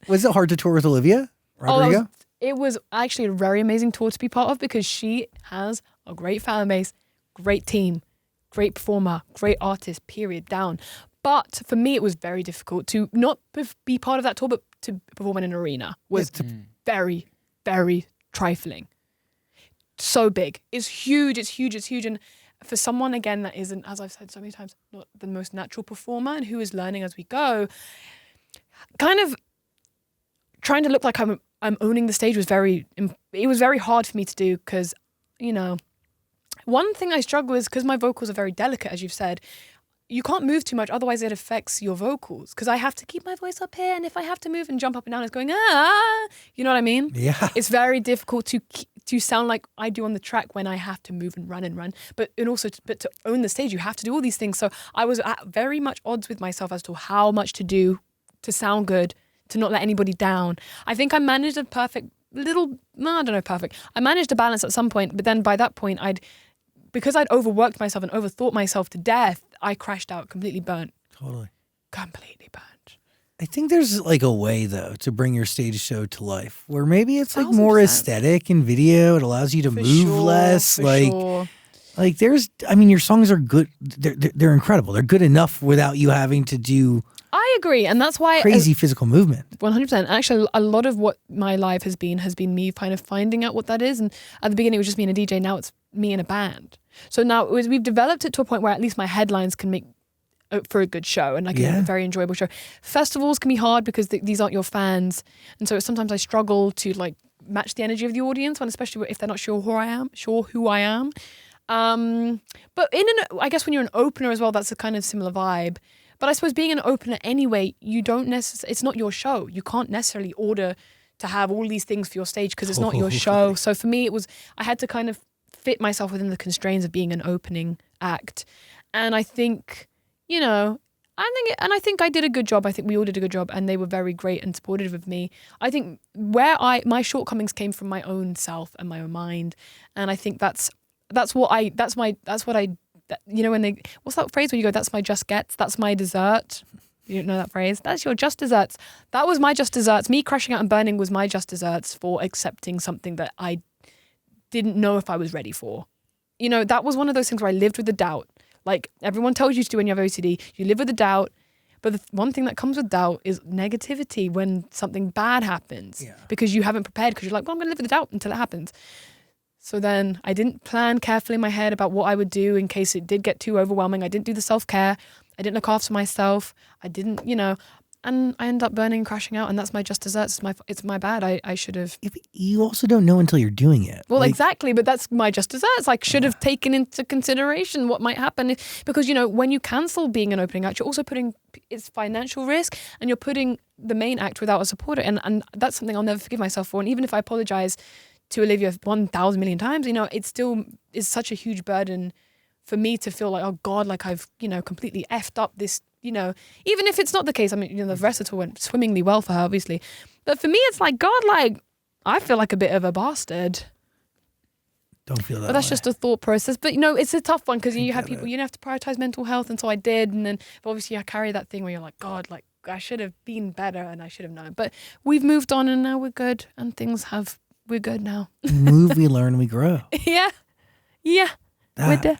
Was it hard to tour with Olivia Rodrigo? It was actually a very amazing tour to be part of because she has a great fan base, great team, great performer, great artist, period, down. But for me, it was very difficult to not be part of that tour, but to perform in an arena was very, very trifling. So big. It's huge. And for someone, again, that isn't, as I've said so many times, not the most natural performer and who is learning as we go, kind of trying to look like I'm owning the stage was very hard for me to do because, one thing I struggle is because my vocals are very delicate, as you've said, you can't move too much, otherwise it affects your vocals because I have to keep my voice up here, and if I have to move and jump up and down, it's going, you know what I mean? Yeah. It's very difficult to sound like I do on the track when I have to move and run. But to own the stage, you have to do all these things. So I was at very much odds with myself as to how much to do to sound good, to not let anybody down. I think I managed I managed a balance at some point, but then by that point, because I'd overworked myself and overthought myself to death, I crashed out, completely burnt. Totally. Completely burnt. I think there's like a way though to bring your stage show to life where maybe it's like 1000%. more aesthetic in video. It allows you to move less. Like there's, your songs are good. They're incredible. They're good enough without you having to do. I agree, and that's why crazy physical movement. 100%. Actually, a lot of what my life has been me kind of finding out what that is. And at the beginning, it was just me and a DJ. Now it's me and a band. So now we've developed it to a point where at least my headlines can make for a good show and like a very enjoyable show. Festivals can be hard because these aren't your fans, and so sometimes I struggle to like match the energy of the audience, when especially if they're not sure who I am. But I guess when you're an opener as well, that's a kind of similar vibe. But I suppose being an opener anyway, it's not your show. You can't necessarily order to have all these things for your stage because it's not your show. So for me, I had to kind of fit myself within the constraints of being an opening act. And I think, I think I did a good job. I think we all did a good job, and they were very great and supportive of me. I think my shortcomings came from my own self and my own mind. And I think what's that phrase where you go, that's my just gets, that's my dessert. You don't know that phrase? That's your just desserts. That was my just desserts. Me crashing out and burning was my just desserts for accepting something that I didn't know if I was ready for. That was one of those things where I lived with the doubt. Like everyone tells you to do when you have OCD, you live with the doubt. But the one thing that comes with doubt is negativity when something bad happens because you haven't prepared, because you're like, well, I'm going to live with the doubt until it happens. So then I didn't plan carefully in my head about what I would do in case it did get too overwhelming. I didn't do the self-care. I didn't look after myself. I didn't, and I ended up burning and crashing out, and that's my just desserts. It's my bad. I should have. You also don't know until you're doing it. Well, exactly, but that's my just desserts. I should have taken into consideration what might happen because, when you cancel being an opening act, you're also putting it's financial risk, and you're putting the main act without a supporter, and that's something I'll never forgive myself for. And even if I apologize to Olivia 1,000 million times, it still is such a huge burden for me to feel like, oh God, like I've, completely effed up this, even if it's not the case. I mean, the rest of the tour went swimmingly well for her, obviously. But for me, it's like, God, like, I feel like a bit of a bastard. Don't feel that But that's way. just a thought process. But, it's a tough one because you have people, you have to prioritize mental health. And so I did. And then but obviously I carry that thing where you're like, God, like I should have been better and I should have known. But we've moved on and now we're good and we're good now. Move, we learn, we grow. Yeah. We're there.